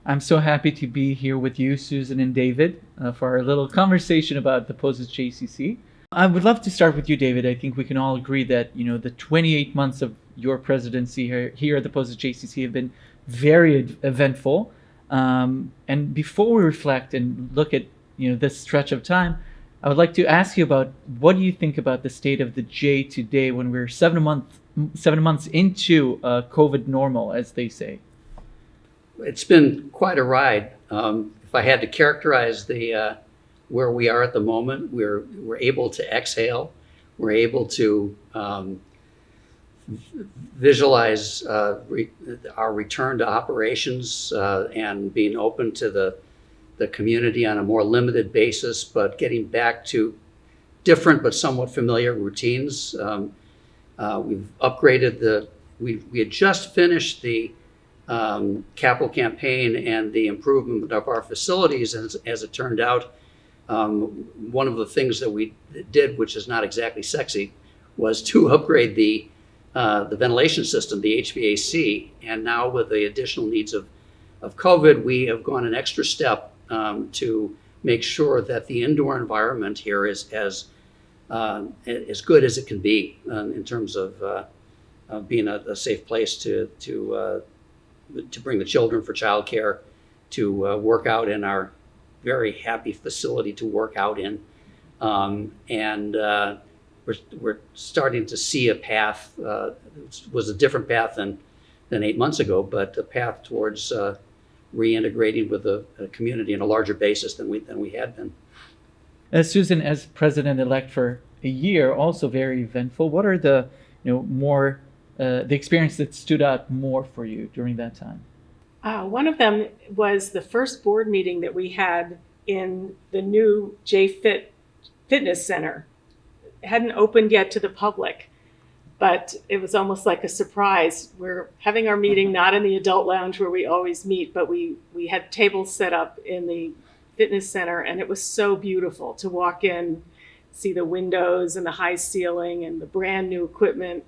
I'm so happy to be here with you, Susan and David, for our little conversation about the Pozez JCC. I would love to start with you, David. I think we can all agree that the 28 months of your presidency here at the Pozez JCC have been very eventful. And before we reflect and look at this stretch of time, I would like to ask you about what do you think about the state of the J today when we're 7 months into COVID normal, as they say. It's been quite a ride. If I had to characterize the where we are at the moment, we're able to exhale. We're able to visualize our return to operations and being open to the community on a more limited basis, but getting back to different but somewhat familiar routines. We've upgraded we had just finished the capital campaign and the improvement of our facilities. As it turned out, one of the things that we did, which is not exactly sexy, was to upgrade the ventilation system, the HVAC. And now with the additional needs of COVID, we have gone an extra step to make sure that the indoor environment here is as good as it can be in terms of being a safe place to bring the children for childcare, to work out in our very happy facility to work out in. We're starting to see a path. It was a different path than 8 months ago, but a path towards reintegrating with the community on a larger basis than we had been. Susan, as president-elect for a year, also very eventful. What are the the experience that stood out more for you during that time? One of them was the first board meeting that we had in the new J-Fit Fitness Center. It hadn't opened yet to the public, but it was almost like a surprise. We're having our meeting not in the adult lounge where we always meet, but we had tables set up in the fitness center, and it was so beautiful to walk in, see the windows and the high ceiling and the brand new equipment.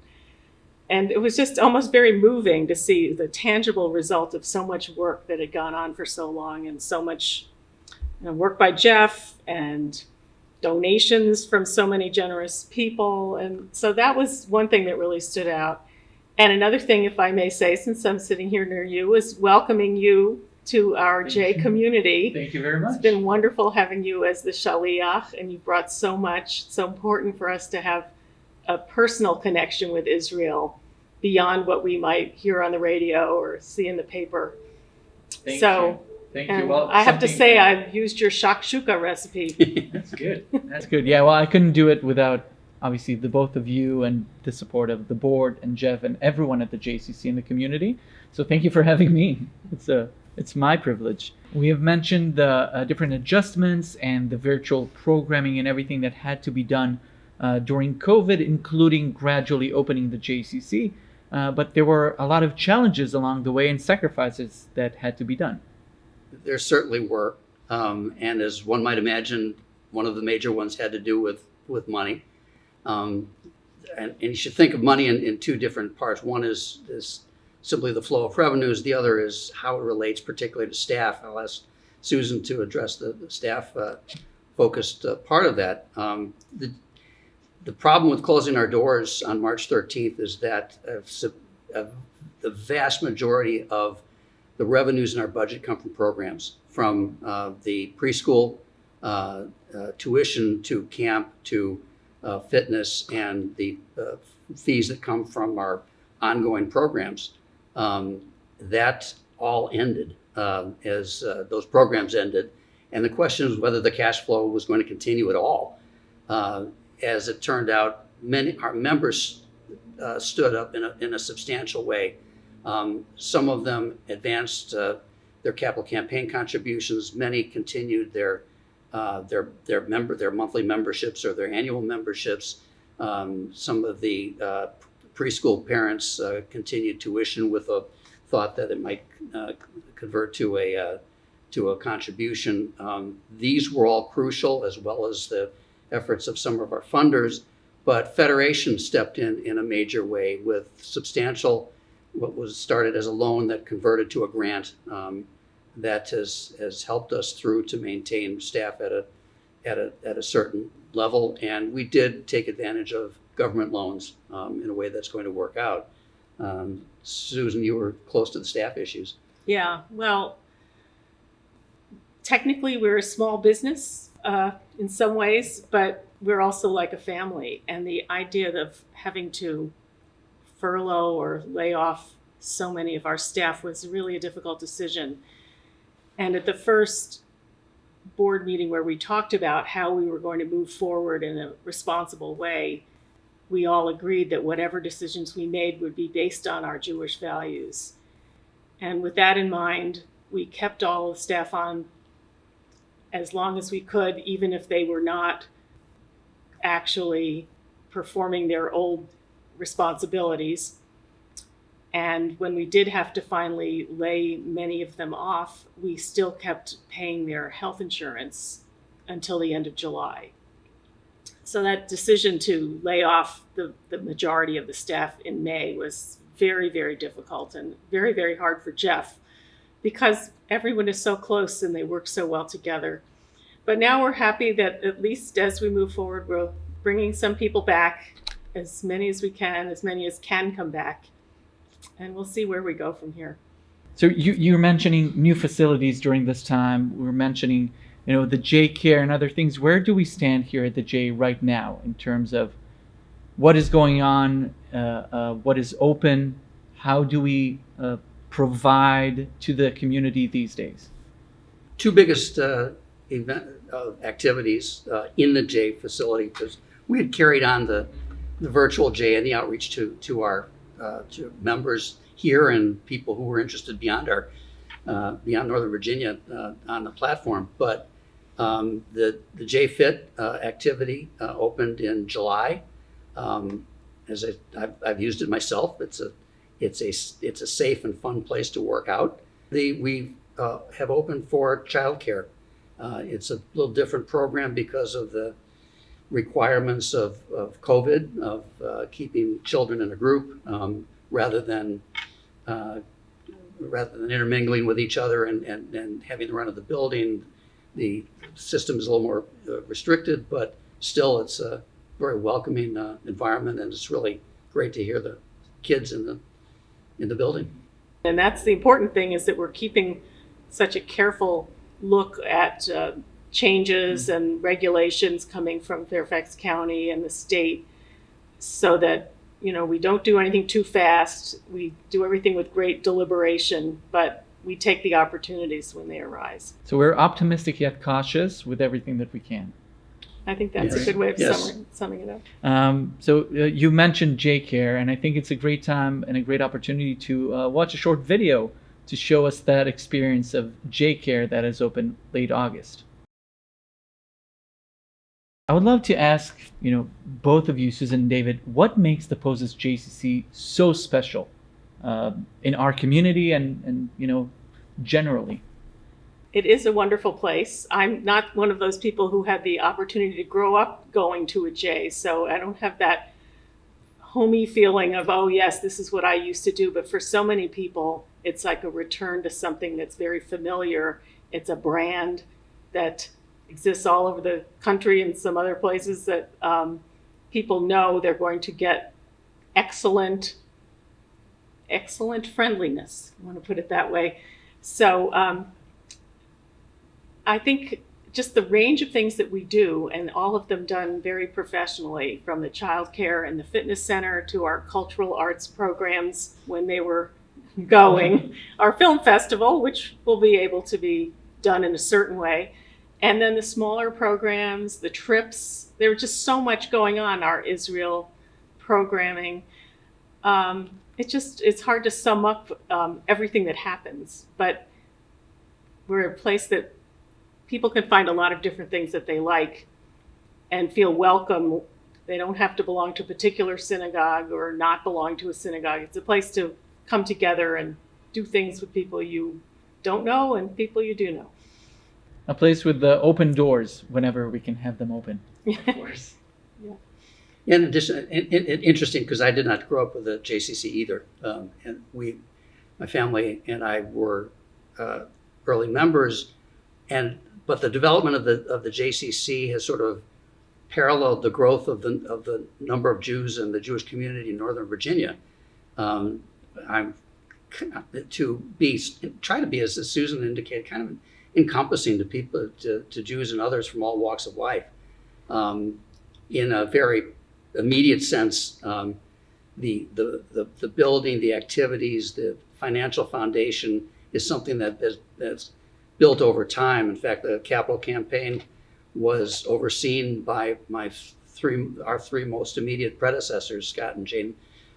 And it was just almost very moving to see the tangible result of so much work that had gone on for so long, and so much work by Jeff and donations from so many generous people. And so that was one thing that really stood out. And another thing, if I may say, since I'm sitting here near you, was welcoming you to our J community. Thank you very much. It's been wonderful having you as the shaliach, and you brought so much. It's so important for us to have a personal connection with Israel beyond what we might hear on the radio or see in the paper. Thank you. Well, I have to say, I've used your shakshuka recipe. That's good. That's good. Yeah, well, I couldn't do it without, obviously, the both of you and the support of the board and Jeff and everyone at the JCC and the community. So thank you for having me. It's my privilege. We have mentioned the different adjustments and the virtual programming and everything that had to be done during COVID, including gradually opening the JCC. But there were a lot of challenges along the way and sacrifices that had to be done. There certainly were. And as one might imagine, one of the major ones had to do with money. And you should think of money in two different parts. One is simply the flow of revenues. The other is how it relates particularly to staff. I'll ask Susan to address the staff focused part of that. The problem with closing our doors on March 13th is that the vast majority of the revenues in our budget come from programs, from the preschool tuition to camp to fitness, and the fees that come from our ongoing programs. That all ended as those programs ended. And the question is whether the cash flow was going to continue at all. As it turned out, many our members stood up in a substantial way. Some of them advanced their capital campaign contributions. Many continued their monthly memberships or their annual memberships. Some of the preschool parents continued tuition with a thought that it might convert to a contribution. These were all crucial, as well as the efforts of some of our funders, but Federation stepped in a major way with substantial, what was started as a loan that converted to a grant that has helped us through to maintain staff at a certain level. And we did take advantage of government loans in a way that's going to work out. Susan, you were close to the staff issues. Yeah, well, technically we're a small business in some ways, but we're also like a family. And the idea of having to furlough or lay off so many of our staff was really a difficult decision. And at the first board meeting where we talked about how we were going to move forward in a responsible way, we all agreed that whatever decisions we made would be based on our Jewish values. And with that in mind, we kept all the staff on as long as we could, even if they were not actually performing their old responsibilities. And when we did have to finally lay many of them off, we still kept paying their health insurance until the end of July. So that decision to lay off the majority of the staff in May was very, very difficult and very, very hard for Jeff because everyone is so close and they work so well together. But now we're happy that at least as we move forward, we're bringing some people back, as many as we can, as many as can come back. And we'll see where we go from here. So you're mentioning new facilities during this time. We're mentioning, the J Care and other things. Where do we stand here at the J right now in terms of what is going on, what is open? How do we provide to the community these days? Two biggest activities in the J facility, because we had carried on the virtual J and the outreach to our to members here and people who were interested beyond Northern Virginia on the platform. But the JFit activity opened in July. I've used it myself. It's a safe and fun place to work out. We have opened for childcare. It's a little different program because of the requirements of COVID, of keeping children in a group rather than intermingling with each other and having the run of the building. The system is a little more restricted, but still it's a very welcoming environment, and it's really great to hear the kids in the building. And that's the important thing, is that we're keeping such a careful look at changes and regulations coming from Fairfax County and the state, so that we don't do anything too fast. We do everything with great deliberation, but we take the opportunities when they arise. So we're optimistic yet cautious with everything that we can. I think that's Yes. a good way of Yes. summing it up. So you mentioned J-Care, and I think it's a great time and a great opportunity to watch a short video to show us that experience of J-Care that is open late August. I would love to ask, both of you, Susan and David, what makes the Pozez JCC so special in our community and generally? It is a wonderful place. I'm not one of those people who had the opportunity to grow up going to a J, so I don't have that homey feeling of, oh yes, this is what I used to do. But for so many people, it's like a return to something that's very familiar. It's a brand that exists all over the country and some other places that people know they're going to get excellent friendliness. I want to put it that way. So I think just the range of things that we do, and all of them done very professionally, from the child care and the fitness center to our cultural arts programs when they were going, our film festival, which will be able to be done in a certain way, and then the smaller programs, the trips. There was just so much going on, our Israel programming. It's hard to sum up everything that happens, but we're a place that people can find a lot of different things that they like and feel welcome. They don't have to belong to a particular synagogue or not belong to a synagogue. It's a place to come together and do things with people you don't know and people you do know. A place with the open doors whenever we can have them open, of course. Yeah. In addition, interesting, because I did not grow up with a JCC either, and my family and I were early members, but the development of the JCC has sort of paralleled the growth of the number of Jews in the Jewish community in Northern Virginia. I'm try to be, as Susan indicated, kind of encompassing to people, to Jews and others from all walks of life. In a very immediate sense, the building, the activities, the financial foundation is something that's built over time. In fact, the capital campaign was overseen by our three most immediate predecessors, Scott and Jane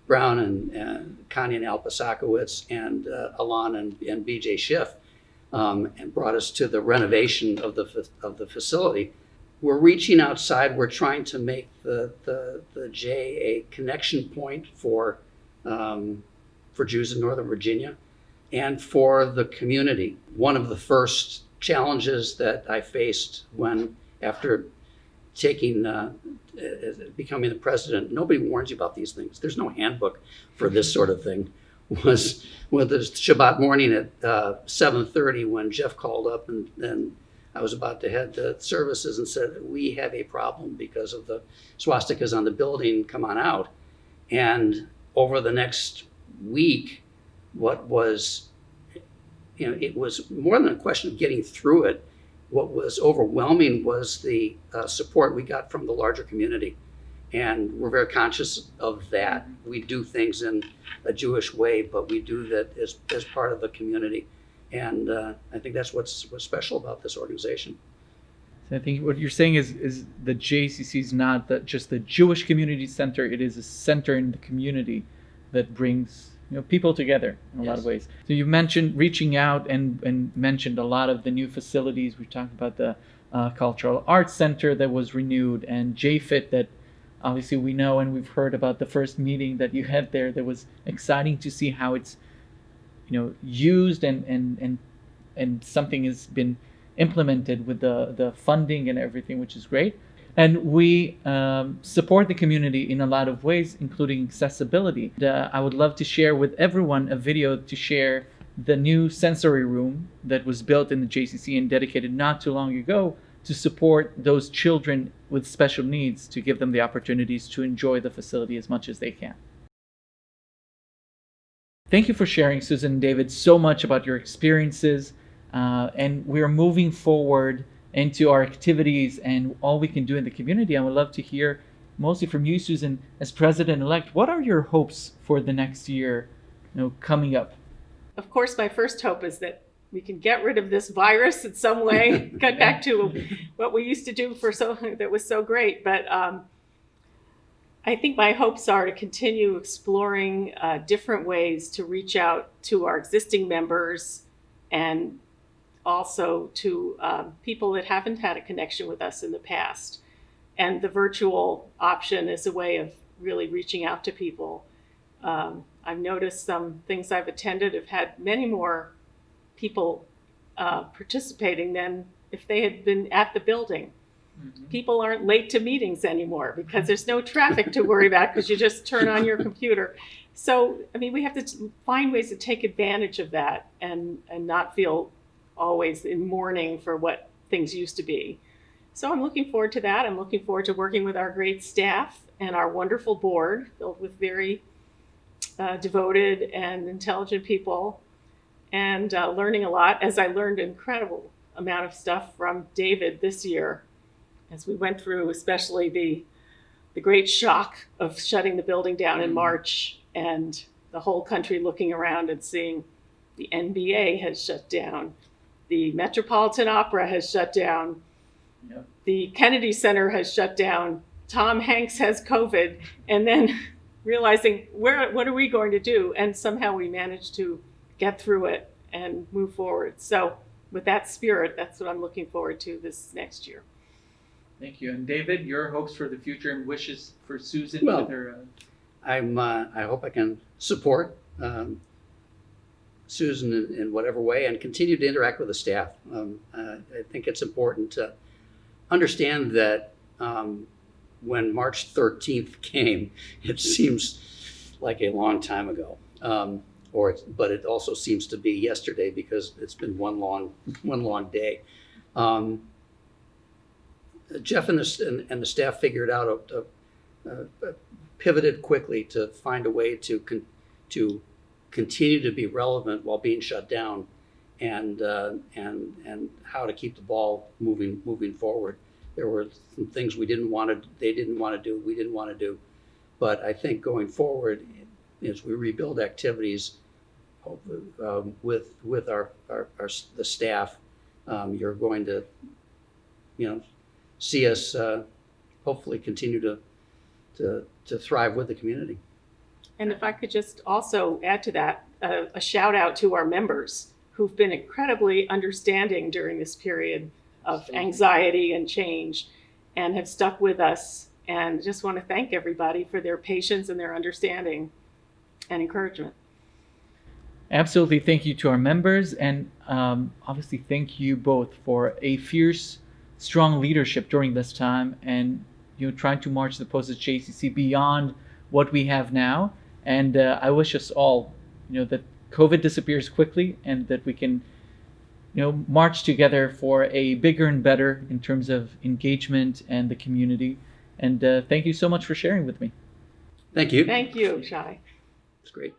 Brown, and Connie and Al Pasakowitz, and Alon and BJ Schiff, and brought us to the renovation of the facility. We're reaching outside. We're trying to make the J a connection point for Jews in Northern Virginia and for the community. One of the first challenges that I faced after becoming the president, nobody warns you about these things. There's no handbook for this sort of thing. Was the Shabbat morning at 7:30 when Jeff called up and I was about to head to services and said, we have a problem because of the swastikas on the building, come on out. And over the next week, it was more than a question of getting through it. What was overwhelming was the support we got from the larger community. And we're very conscious of that. We do things in a Jewish way, but we do that as part of the community. And I think that's what's special about this organization. So I think what you're saying is the JCC is not just the Jewish community center. It is a center in the community that brings people together in a lot of ways. So you mentioned reaching out and mentioned a lot of the new facilities. We talked about the Cultural Arts Center that was renewed, and JFIT that obviously we know, and we've heard about the first meeting that you had there. That was exciting to see how it's used and something has been implemented with the funding and everything, which is great. And we support the community in a lot of ways, including accessibility. I would love to share with everyone a video to share the new sensory room that was built in the JCC and dedicated not too long ago to support those children with special needs, to give them the opportunities to enjoy the facility as much as they can. Thank you for sharing, Susan and David, so much about your experiences. And we're moving forward into our activities and all we can do in the community. I would love to hear mostly from you, Susan, as president-elect. What are your hopes for the next year coming up? Of course, my first hope is that we can get rid of this virus in some way, get back to what we used to do that was so great. But I think my hopes are to continue exploring different ways to reach out to our existing members and also to people that haven't had a connection with us in the past. And the virtual option is a way of really reaching out to people. I've noticed some things I've attended have had many more people participating than if they had been at the building. Mm-hmm. People aren't late to meetings anymore because there's no traffic to worry about because you just turn on your computer. So, we have to find ways to take advantage of that and not feel always in mourning for what things used to be. So I'm looking forward to that. I'm looking forward to working with our great staff and our wonderful board filled with very devoted and intelligent people, and learning a lot, as I learned an incredible amount of stuff from David this year as we went through, especially the great shock of shutting the building down in March and the whole country looking around and seeing the NBA has shut down, the Metropolitan Opera has shut down, yep. The Kennedy Center has shut down, Tom Hanks has COVID, and then realizing what are we going to do? And somehow we managed to get through it and move forward. So with that spirit, that's what I'm looking forward to this next year. Thank you. And David, your hopes for the future and wishes for Susan well, with her... I hope I can support Susan in whatever way and continue to interact with the staff. I think it's important to understand that when March 13th came, it seems like a long time ago. but it also seems to be yesterday because it's been one long day. Jeff and the staff figured out pivoted quickly to find a way to continue to be relevant while being shut down, and how to keep the ball moving forward. There were some things they didn't want to do, we didn't want to do, but I think going forward, as we rebuild activities with the staff, you're going to see us hopefully continue to thrive with the community. And if I could just also add to that, a shout out to our members who've been incredibly understanding during this period of anxiety and change and have stuck with us. And just want to thank everybody for their patience and their understanding and encouragement. Absolutely. Thank you to our members, and obviously thank you both for a fierce, strong leadership during this time, and trying to march the Pozez JCC beyond what we have now. And I wish us all, that COVID disappears quickly and that we can, march together for a bigger and better in terms of engagement and the community. And thank you so much for sharing with me. Thank you. Thank you, Shai. It's great.